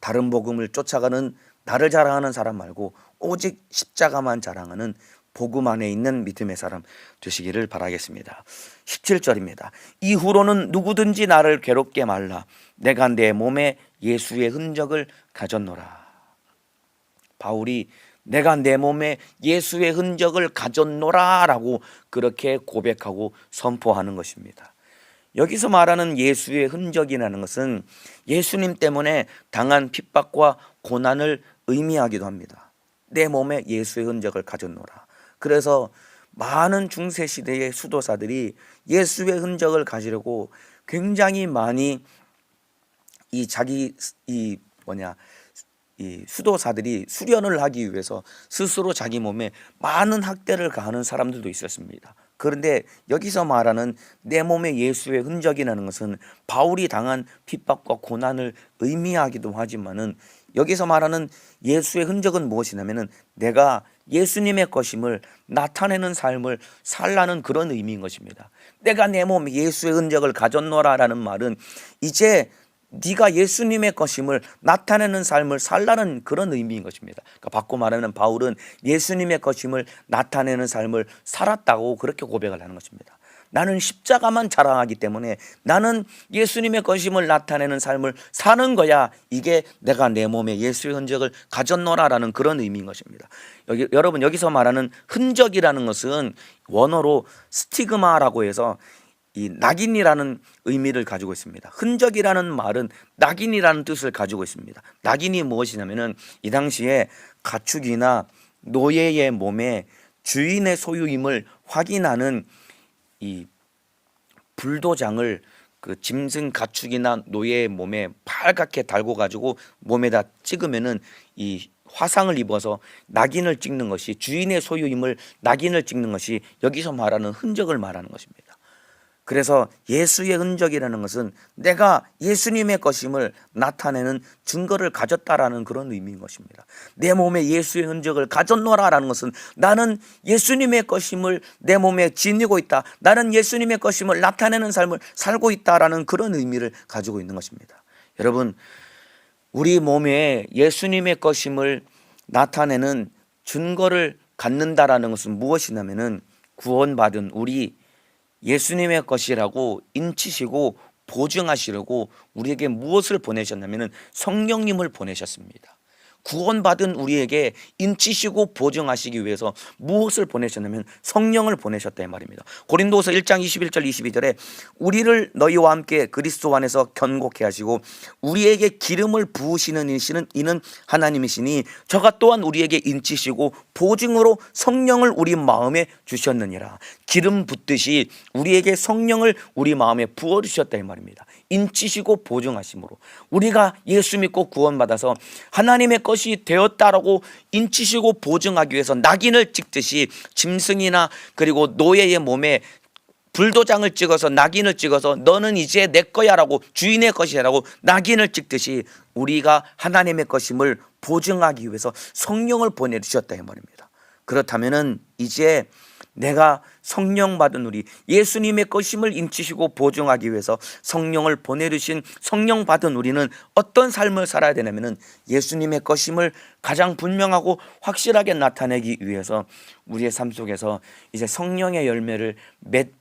다른 복음을 쫓아가는 나를 자랑하는 사람 말고 오직 십자가만 자랑하는 복음 안에 있는 믿음의 사람 되시기를 바라겠습니다. 17절입니다. 이후로는 누구든지 나를 괴롭게 말라. 내가 내 몸에 예수의 흔적을 가졌노라. 바울이 내가 내 몸에 예수의 흔적을 가졌노라 라고 그렇게 고백하고 선포하는 것입니다. 여기서 말하는 예수의 흔적이라는 것은 예수님 때문에 당한 핍박과 고난을 의미하기도 합니다. 내 몸에 예수의 흔적을 가졌노라. 그래서 많은 중세 시대의 수도사들이 예수의 흔적을 가지려고 굉장히 많이 이 수도사들이 수련을 하기 위해서 스스로 자기 몸에 많은 학대를 가하는 사람들도 있었습니다. 그런데 여기서 말하는 내 몸에 예수의 흔적이라는 것은 바울이 당한 핍박과 고난을 의미하기도 하지만은, 여기서 말하는 예수의 흔적은 무엇이냐면은 내가 예수님의 것임을 나타내는 삶을 살라는 그런 의미인 것입니다. 내가 내 몸에 예수의 흔적을 가졌노라라는 말은 이제 네가 예수님의 것임을 나타내는 삶을 살라는 그런 의미인 것입니다. 그러니까 바꿔 말하면 바울은 예수님의 것임을 나타내는 삶을 살았다고 그렇게 고백을 하는 것입니다. 나는 십자가만 자랑하기 때문에 나는 예수님의 것임을 나타내는 삶을 사는 거야. 이게 내가 내 몸에 예수의 흔적을 가졌노라라는 그런 의미인 것입니다. 여러분, 여기서 말하는 흔적이라는 것은 원어로 스티그마라고 해서 이 낙인이라는 의미를 가지고 있습니다. 흔적이라는 말은 낙인이라는 뜻을 가지고 있습니다. 낙인이 무엇이냐면은 이 당시에 가축이나 노예의 몸에 주인의 소유임을 확인하는 이 불도장을 그 짐승 가축이나 노예의 몸에 빨갛게 달고 가지고 몸에다 찍으면은 이 화상을 입어서 낙인을 찍는 것이, 주인의 소유임을 낙인을 찍는 것이 여기서 말하는 흔적을 말하는 것입니다. 그래서 예수의 흔적이라는 것은 내가 예수님의 것임을 나타내는 증거를 가졌다라는 그런 의미인 것입니다. 내 몸에 예수의 흔적을 가졌노라라는 것은 나는 예수님의 것임을 내 몸에 지니고 있다, 나는 예수님의 것임을 나타내는 삶을 살고 있다라는 그런 의미를 가지고 있는 것입니다. 여러분, 우리 몸에 예수님의 것임을 나타내는 증거를 갖는다라는 것은 무엇이냐면은 구원받은 우리 예수님의 것이라고 인치시고 보증하시려고 우리에게 무엇을 보내셨냐면 성령님을 보내셨습니다. 구원받은 우리에게 인치시고 보증하시기 위해서 무엇을 보내셨냐면 성령을 보내셨다 이 말입니다. 고린도서 1장 21절 22절에 우리를 너희와 함께 그리스도 안에서 견고케 하시고 우리에게 기름을 부으시는 이는 하나님이시니 저가 또한 우리에게 인치시고 보증으로 성령을 우리 마음에 주셨느니라. 기름 붓듯이 우리에게 성령을 우리 마음에 부어주셨다 이 말입니다. 인치시고 보증하심으로 우리가 예수 믿고 구원받아서 하나님의 것이 되었다라고 인치시고 보증하기 위해서 낙인을 찍듯이 짐승이나 그리고 노예의 몸에 불도장을 찍어서 낙인을 찍어서 너는 이제 내 거야라고, 주인의 것이라고 낙인을 찍듯이 우리가 하나님의 것임을 보증하기 위해서 성령을 보내주셨다 이 말입니다. 그렇다면은 이제 내가 성령 받은 우리 예수님의 것임을 인치시고 보증하기 위해서 성령을 보내주신 성령 받은 우리는 어떤 삶을 살아야 되냐면은 예수님의 것임을 가장 분명하고 확실하게 나타내기 위해서 우리의 삶 속에서 이제 성령의 열매를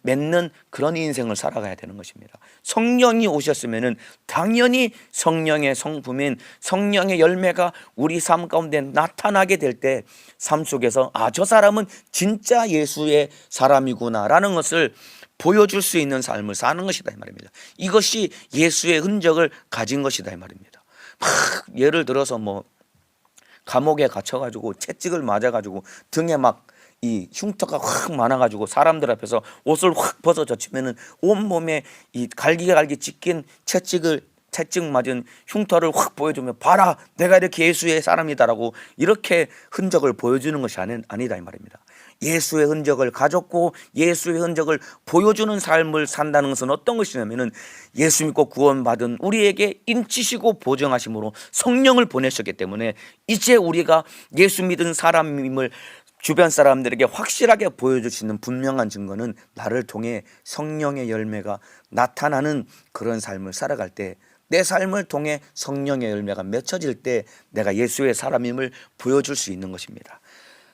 맺는 그런 인생을 살아가야 되는 것입니다. 성령이 오셨으면은 당연히 성령의 성품인 성령의 열매가 우리 삶 가운데 나타나게 될 때 삶 속에서 저 사람은 진짜 예수의 사람이구나라는 것을 보여줄 수 있는 삶을 사는 것이다 이 말입니다. 이것이 예수의 흔적을 가진 것이다 이 말입니다. 예를 들어서 감옥에 갇혀가지고 채찍을 맞아가지고 등에 이 흉터가 확 많아가지고 사람들 앞에서 옷을 확 벗어 젖히면은 온 몸에 이 갈기갈기 찢긴 채찍 맞은 흉터를 확 보여주면 봐라 내가 이렇게 예수의 사람이다라고 이렇게 흔적을 보여주는 것이 아니다 이 말입니다. 예수의 흔적을 가졌고 예수의 흔적을 보여주는 삶을 산다는 것은 어떤 것이냐면은 예수 믿고 구원받은 우리에게 인치시고 보증하심으로 성령을 보내셨기 때문에 이제 우리가 예수 믿은 사람임을 주변 사람들에게 확실하게 보여줄 수 있는 분명한 증거는 나를 통해 성령의 열매가 나타나는 그런 삶을 살아갈 때, 내 삶을 통해 성령의 열매가 맺혀질 때 내가 예수의 사람임을 보여줄 수 있는 것입니다.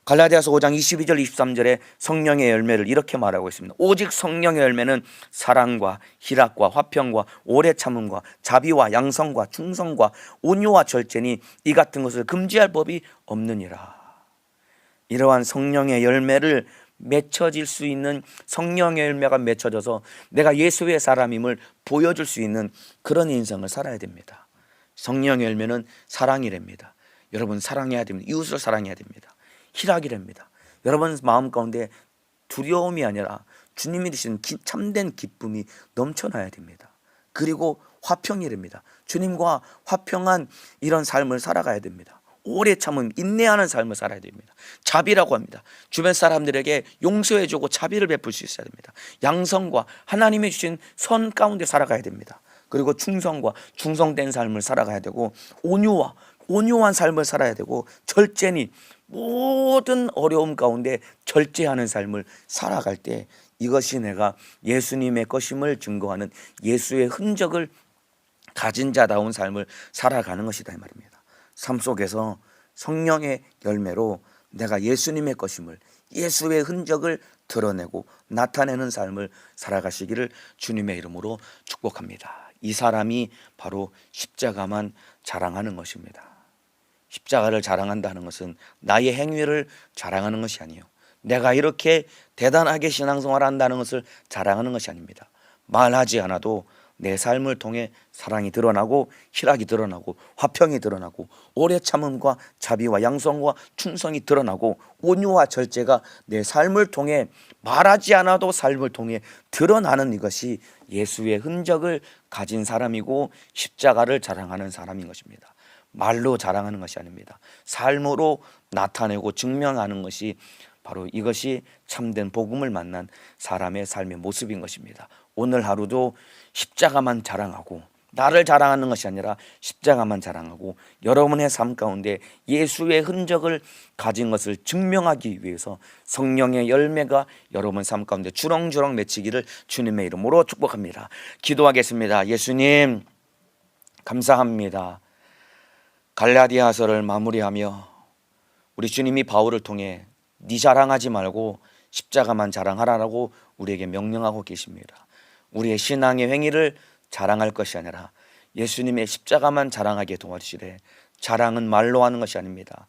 갈라디아서 5장 22절 23절에 성령의 열매를 이렇게 말하고 있습니다. 오직 성령의 열매는 사랑과 희락과 화평과 오래 참음과 자비와 양성과 충성과 온유와 절제니 이 같은 것을 금지할 법이 없느니라. 이러한 성령의 열매를 맺혀질 수 있는, 성령의 열매가 맺혀져서 내가 예수의 사람임을 보여줄 수 있는 그런 인생을 살아야 됩니다. 성령의 열매는 사랑이랍니다. 여러분 사랑해야 됩니다. 이웃을 사랑해야 됩니다. 희락이랍니다. 여러분 마음 가운데 두려움이 아니라 주님이 주신 참된 기쁨이 넘쳐나야 됩니다. 그리고 화평이랍니다. 주님과 화평한 이런 삶을 살아가야 됩니다. 오래 참음, 인내하는 삶을 살아야 됩니다. 자비라고 합니다. 주변 사람들에게 용서해주고 자비를 베풀 수 있어야 됩니다. 양성과 하나님이 주신 선 가운데 살아가야 됩니다. 그리고 충성과 충성된 삶을 살아가야 되고, 온유한 삶을 살아야 되고, 절제니 모든 어려움 가운데 절제하는 삶을 살아갈 때 이것이 내가 예수님의 것임을 증거하는 예수의 흔적을 가진 자다운 삶을 살아가는 것이다 이 말입니다. 삶 속에서 성령의 열매로 내가 예수님의 것임을, 예수의 흔적을 드러내고 나타내는 삶을 살아가시기를 주님의 이름으로 축복합니다. 이 사람이 바로 십자가만 자랑하는 것입니다. 십자가를 자랑한다는 것은 나의 행위를 자랑하는 것이 아니에요. 내가 이렇게 대단하게 신앙생활을 한다는 것을 자랑하는 것이 아닙니다. 말하지 않아도 내 삶을 통해 사랑이 드러나고 희락이 드러나고 화평이 드러나고 오래 참음과 자비와 양성과 충성이 드러나고 온유와 절제가 내 삶을 통해 말하지 않아도 삶을 통해 드러나는 이것이 예수의 흔적을 가진 사람이고 십자가를 자랑하는 사람인 것입니다. 말로 자랑하는 것이 아닙니다. 삶으로 나타내고 증명하는 것이 바로 이것이 참된 복음을 만난 사람의 삶의 모습인 것입니다. 오늘 하루도 십자가만 자랑하고 나를 자랑하는 것이 아니라 십자가만 자랑하고 여러분의 삶 가운데 예수의 흔적을 가진 것을 증명하기 위해서 성령의 열매가 여러분 삶 가운데 주렁주렁 맺히기를 주님의 이름으로 축복합니다. 기도하겠습니다. 예수님 감사합니다. 갈라디아서를 마무리하며 우리 주님이 바울을 통해 네 자랑하지 말고 십자가만 자랑하라고 우리에게 명령하고 계십니다. 우리의 신앙의 행위를 자랑할 것이 아니라 예수님의 십자가만 자랑하게 도와주시되, 자랑은 말로 하는 것이 아닙니다.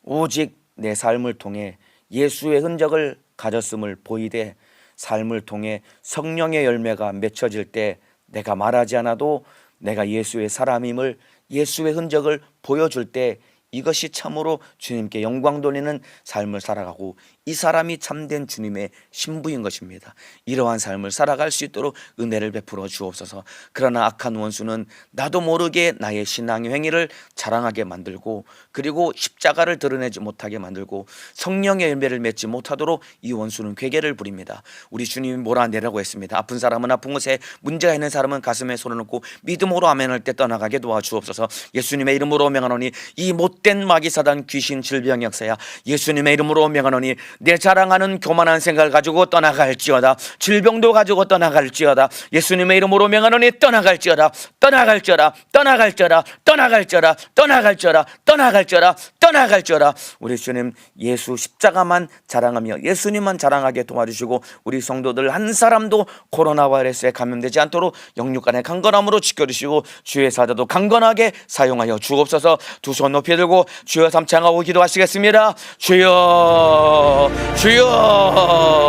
오직 내 삶을 통해 예수의 흔적을 가졌음을 보이되 삶을 통해 성령의 열매가 맺혀질 때 내가 말하지 않아도 내가 예수의 사람임을, 예수의 흔적을 보여줄 때 이것이 참으로 주님께 영광 돌리는 삶을 살아가고 이 사람이 참된 주님의 신부인 것입니다. 이러한 삶을 살아갈 수 있도록 은혜를 베풀어 주옵소서. 그러나 악한 원수는 나도 모르게 나의 신앙의 행위를 자랑하게 만들고, 그리고 십자가를 드러내지 못하게 만들고 성령의 열매를 맺지 못하도록 이 원수는 괴계를 부립니다. 우리 주님이 몰아내라고 했습니다. 아픈 사람은 아픈 곳에, 문제가 있는 사람은 가슴에 손을 얹고 믿음으로 아멘할 때 떠나가게 도와주옵소서. 예수님의 이름으로 명하노니 이 못된 마귀 사단 귀신 질병 역사야 예수님의 이름으로 명하노니 내 자랑하는 교만한 생각을 가지고 떠나갈지어다. 질병도 가지고 떠나갈지어다. 예수님의 이름으로 명하노니 떠나갈지어다. 떠나갈지어다. 떠나갈지어다. 떠나갈지어다. 떠나갈지어다. 떠나갈지어다. 떠나갈지어다. 우리 주님 예수 십자가만 자랑하며 예수님만 자랑하게 도와주시고 우리 성도들 한 사람도 코로나 바이러스에 감염되지 않도록 영육간의 강건함으로 지켜주시고 주의 사자도 강건하게 사용하여 주옵소서. 두 손 높이 들고 주여 삼창하고 기도하시겠습니다. 주여 주여